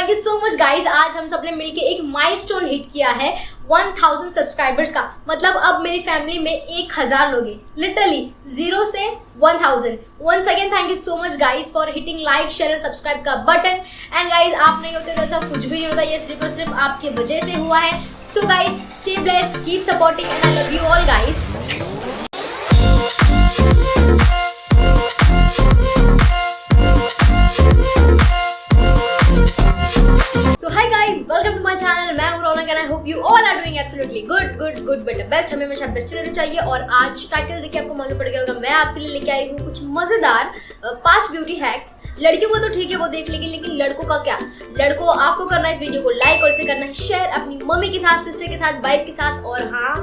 Thank you so much guys. आज हम सबने मिलके एक माइलस्टोन हिट किया है 1000 सब्सक्राइबर्स का। मतलब अब मेरी फैमिली में 1000 लोग हैं, लिटरली 0 से 1000। Once again thank you so much guys for hitting like share and subscribe का बटन। एंड गाइज आप नहीं होते तो ऐसा कुछ भी नहीं होता, ये सिर्फ और सिर्फ आपकी वजह से हुआ है। So guys stay blessed, keep supporting and I love you all guys. मैं हूं Raunak and I hope you all are doing absolutely good but best. हमें हमेशा बेस्ट रहना चाहिए। और आज टाइटल देखिए आपको मालूम पड़ गया होगा, मैं आपके लिए लेके आई हूँ कुछ मजेदार 5 ब्यूटी हैक्स। लड़कियों को तो ठीक है वो देख लेंगे, लेकिन लड़कों का क्या? लड़कों आपको करना है इस वीडियो को लाइक और इसे करना है शेयर अपनी मम्मी के साथ, सिस्टर के साथ, वाइफ के साथ और हाँ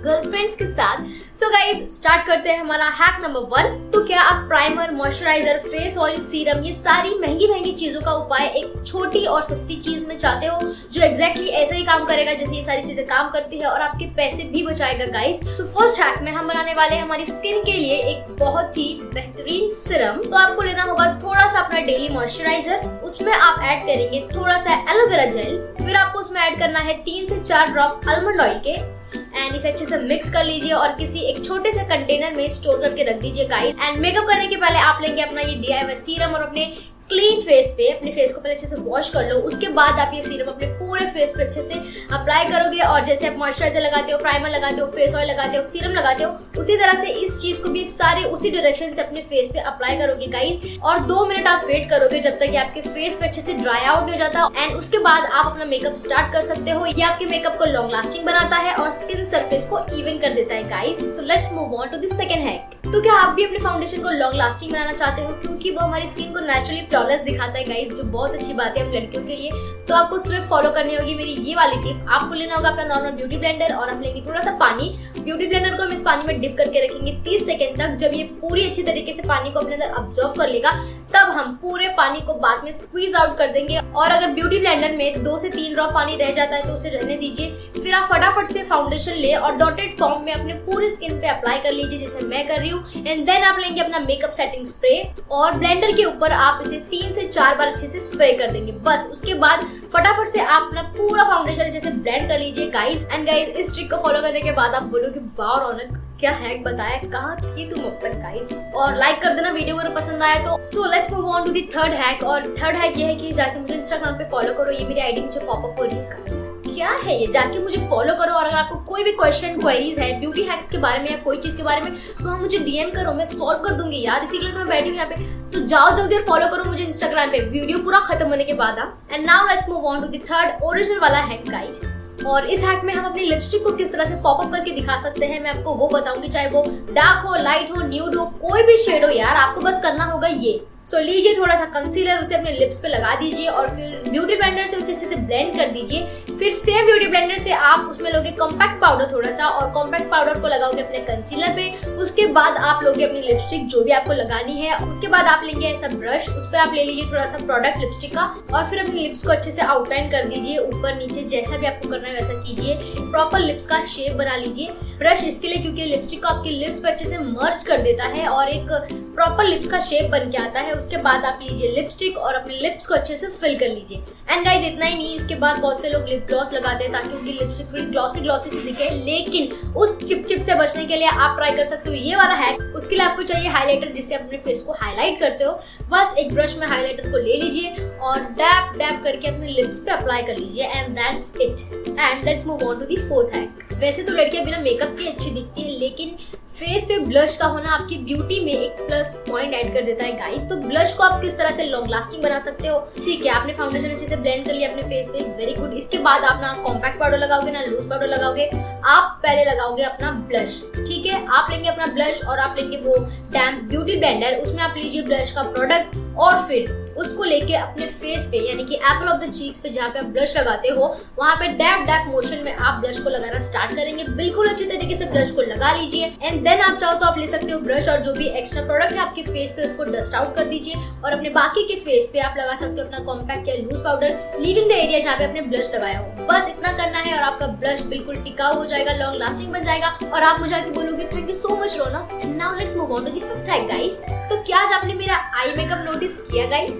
गर्लफ्रेंड्स के साथ। सो गाइज स्टार्ट करते हैं हमारा हैक नंबर 1। तो क्या आप primer, moisturiser, face oil, serum ये सारी महंगी चीजों का उपाय एक छोटी और सस्ती चीज में चाहते हो जो एग्जैक्टली ऐसे ही काम करेगा जैसे ये सारी चीजें काम करती है और आपके पैसे भी बचाएगा गाइज? तो फर्स्ट हैक में हम बनाने वाले हैं हमारी स्किन के लिए एक बहुत ही बेहतरीन सीरम। तो आपको लेना होगा थोड़ा सा अपना डेली मॉइस्चराइजर, उसमें आप ऐड करेंगे थोड़ा सा एलोवेरा जेल, फिर आपको उसमें ऐड करना है 3 से 4 ड्रॉप आलमंड ऑयल के एंड इसे अच्छे से मिक्स कर लीजिए और किसी एक छोटे से कंटेनर में स्टोर करके रख दीजिए गाइस। एंड मेकअप करने के पहले आप लेंगे अपना ये DIY सीरम और अपने क्लीन फेस पे अपने फेस को पहले अच्छे से वॉश कर लो। उसके बाद आप ये सीरम अपने पूरे फेस पे अच्छे से अप्लाई करोगे और जैसे आप मॉइस्चराइजर लगाते हो, प्राइमर लगाते हो, फेस ऑयल लगाते हो, सीरम लगाते हो, उसी तरह से इस चीज को भी सारे उसी डायरेक्शन से अपने फेस पे अप्लाई करोगे गाइस। और 2 मिनट आप वेट करोगे जब तक ये आपके फेस पे अच्छे से ड्राई आउट नहीं हो जाता। एंड उसके बाद आप अपना मेकअप स्टार्ट कर सकते हो। ये आपके मेकअप को लॉन्ग लास्टिंग बनाता है और स्किन सरफेस को इवन कर देता है guys. So let's move on to the second hack. तो क्या आप भी अपने फाउंडेशन को लॉन्ग लास्टिंग बनाना चाहते हो, क्योंकि वो हमारी स्किन को नेचुरली फ्लॉलेस दिखाता है गाइस, जो बहुत अच्छी बात है हम लड़कियों के लिए। तो आपको सिर्फ फॉलो करनी होगी मेरी ये वाली टिप। आपको लेना होगा अपना नॉर्मल ब्यूटी ब्लेंडर और हम लेंगे थोड़ा सा पानी। ब्यूटी ब्लेंडर को हम इस पानी में डिप करके रखेंगे 30 सेकंड तक। जब ये पूरी अच्छी तरीके से पानी को अपने अंदर अब्सॉर्ब कर लेगा तब हम पूरे पानी को बाद में स्क्वीज आउट कर देंगे। और अगर ब्यूटी ब्लेंडर में 2 से 3 ड्रॉप पानी रह जाता है तो उसे रहने दीजिए। फिर आप फटाफट से फाउंडेशन ले और डॉटेड फॉर्म में अपने पूरी स्किन पे अप्लाई कर लीजिए जैसे मैं कर रही हूँ। एंड देन आप लेंगे अपना मेकअप सेटिंग स्प्रे और ब्लेंडर के ऊपर आप इसे 3 से 4 बार अच्छे से स्प्रे कर देंगे बस। उसके बाद फटाफट से आप अपना पूरा फाउंडेशन अच्छे से ब्लेंड कर लीजिए गाइस। एंड गाइस इस ट्रिक को फॉलो करने के बाद आप बोलोगे वाह रौनक क्या हैक बताया, कहाँ थी तुम अब तक गाइस? और लाइक कर देना वीडियो अगर पसंद आया तो। So let's move on to the third hack. और थर्ड हैक ये है कि जाके मुझे इंस्टाग्राम पे फॉलो करो। ये मेरी आईडी मुझे पॉपअप हो रही है गाइस, क्या है ये? जाके मुझे फॉलो करो और अगर आपको कोई भी क्वेश्चन क्वेरीज है ब्यूटी हैक्स के बारे में या कोई चीज के बारे में तो आप मुझे DM करो, मैं सॉल्व कर दूंगी यार। इसी के लिए तो मैं बैठी हूँ यहाँ पे। तो जाओ जल्दी और फॉलो करो मुझे इंस्टाग्राम पे वीडियो पूरा खत्म होने के बाद। And now let's move on to the third original वाला हैक गाइस। और इस हैक में हम अपनी लिपस्टिक को किस तरह से पॉपअप करके दिखा सकते हैं मैं आपको वो बताऊंगी। चाहे वो डार्क हो, लाइट हो, न्यूड हो, कोई भी शेड हो यार, आपको बस करना होगा ये। सो लीजिए थोड़ा सा कंसीलर, उसे अपने लिप्स पे लगा दीजिए और फिर ब्यूटी ब्लेंडर से उसे अच्छे से ब्लेंड कर दीजिए। फिर सेम ब्यूटी ब्लेंडर से आप उसमें लोगे कॉम्पैक्ट पाउडर थोड़ा सा और कॉम्पैक्ट पाउडर को लगाओगे अपने कंसीलर पे। उसके बाद आप लोगे अपनी लिपस्टिक जो भी आपको लगानी है। उसके बाद आप लेंगे ऐसा ब्रश, उस पर आप ले लीजिए थोड़ा सा प्रोडक्ट लिपस्टिक का और फिर अपनी लिप्स को अच्छे से आउटलाइन कर दीजिए, ऊपर नीचे जैसा भी आपको करना है वैसा कीजिए। प्रॉपर लिप्स का शेप बना लीजिए। ब्रश इसके लिए क्योंकि लिपस्टिक को आपकी लिप्स पे अच्छे से मर्ज कर देता है और एक प्रॉपर लिप्स का शेप बन के आता है। उसके बाद आप लीजिए लिपस्टिक और अपने लिप्स को अच्छे से फिल कर लीजिए। एंड गाइज इतना ही नहीं, इसके बाद बहुत से लोग लिप ग्लॉस लगाते हैं ताकि उनकी लिपस्टिक थोड़ी ग्लॉसी सी दिखे, लेकिन उस चिप से बचने के लिए आप ट्राई कर सकते हो ये वाला हैक। उसके लिए आपको चाहिए हाइलाइटर जिससे अपने फेस को हाईलाइट करते हो। बस एक ब्रश में हाइलाइटर को ले लीजिए और डैप डैप करके अपने लिप्स पे अप्लाई कर लीजिए and that's it. And let's move on to the fourth hack. वैसे तो लड़कियां बिना मेकअप के अच्छी दिखती है, लेकिन फेस पे ब्लश का होना आपकी ब्यूटी में एक प्लस पॉइंट ऐड कर देता है गाइस। तो ब्लश को आप किस तरह से लॉन्ग लास्टिंग बना सकते हो? ठीक है, आपने फाउंडेशन अच्छे से ब्लेंड कर लिया अपने फेस पे, वेरी गुड। इसके बाद आप ना कॉम्पैक्ट पाउडर लगाओगे ना लूज पाउडर लगाओगे, आप पहले लगाओगे अपना ब्लश। ठीक है, आप लेंगे अपना ब्लश और आप लेंगे वो डैम्प ब्यूटी ब्लेंडर, उसमें आप लीजिए ब्लश का प्रोडक्ट और फिर उसको लेके अपने फेस पे यानी कि एप्पल ऑफ द चीक्स पे जहाँ पे आप ब्लश लगाते हो वहाँ पे डैप डैप मोशन में आप ब्लश को लगाना स्टार्ट करेंगे। बिल्कुल अच्छी तरीके से ब्लश को लगा लीजिए एंड देन आप चाहो तो आप ले सकते हो ब्रश और जो भी एक्स्ट्रा प्रोडक्ट है आपके फेस पे उसको डस्ट आउट कर दीजिए और अपने बाकी के फेस पे आप लगा सकते हो अपना कॉम्पैक्ट या loose powder, leaving the area जहाँ पे आपने ब्लश लगाया हो। बस इतना करना है और आपका ब्लश बिल्कुल टिकाऊ हो जाएगा, लॉन्ग लास्टिंग बन जाएगा और आप मुझे आके बोलोगे thank you so much Raunak. And now let's move on to the fifth hack guys. तो क्या आज आपने मेरा आई मेकअप नोटिस किया गाइस?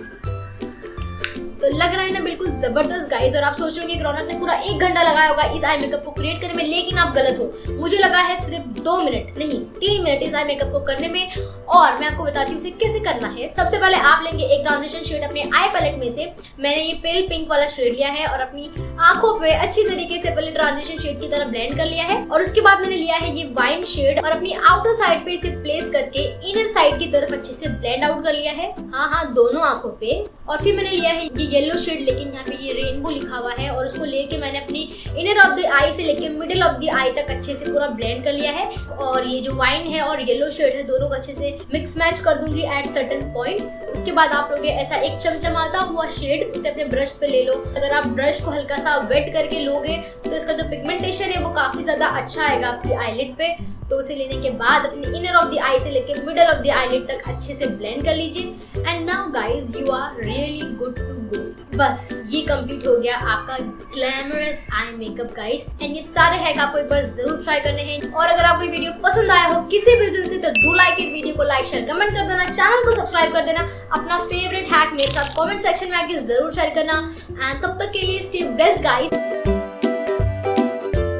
तो लग रहा है ना बिल्कुल जबरदस्त गाइस। और आप सोच रहे होंगे कि रौनक ने पूरा 1 घंटा लगाया होगा इस आई मेकअप को क्रिएट करने में, लेकिन आप गलत हो। मुझे लगा है सिर्फ 2 मिनट नहीं 3 मिनट इस आई मेकअप को करने में। और मैं आपको बताती हूँ उसे कैसे करना है। सबसे पहले आप लेंगे एक ट्रांजिशन शेड अपने आई पैलेट में से। मैंने ये पेल पिंक वाला शेड लिया है और अपनी आंखों पे अच्छी तरीके से पहले ट्रांजिशन शेड की तरह ब्लेंड कर लिया है। और उसके बाद मैंने लिया है ये वाइन शेड और अपनी आउटर साइड पे इसे प्लेस करके इनर साइड की तरफ अच्छे से ब्लेंड आउट कर लिया है। हाँ, दोनों आंखों पे। और फिर मैंने लिया है ये येलो शेड, लेकिन यहाँ पे ये रेनबो लिखा हुआ है, और उसको लेके मैंने अपनी इनर ऑफ द आई से लेके मिडिल ऑफ द आई तक अच्छे से पूरा ब्लेंड कर लिया है। और ये जो वाइन है और येलो शेड है दोनों को अच्छे से मिक्स मैच कर दूंगी एट सर्टेन पॉइंट। उसके बाद आप लोगे ऐसा एक चमचमाता हुआ शेड, उसे अपने ब्रश पे ले लो। अगर आप ब्रश को हल्का सा वेट करके लोगे तो इसका जो पिगमेंटेशन है वो काफी ज्यादा अच्छा आएगा आपकी आईलिड पे। तो उसे लेने के बाद अपनी इनर ऑफ द आई से लेके मिडल ऑफ द आईलिड तक अच्छे से ब्लेंड कर लीजिए। And now guys you are really good to go. बस ये कंप्लीट हो गया आपका glamorous eye makeup guys. And ये सारे हैक आपको एक बार जरूर ट्राई करने हैं। और अगर आपको ये वीडियो पसंद आया हो किसी भी रीजन से तो डू लाइक इट, वीडियो को लाइक शेयर कमेंट कर देना, चैनल को सब्सक्राइब कर देना, अपना फेवरेट हैक मेरे साथ कमेंट सेक्शन में आके जरूर शेयर करना। एंड तब तक के लिए स्टे ब्लेस्ड गाइस।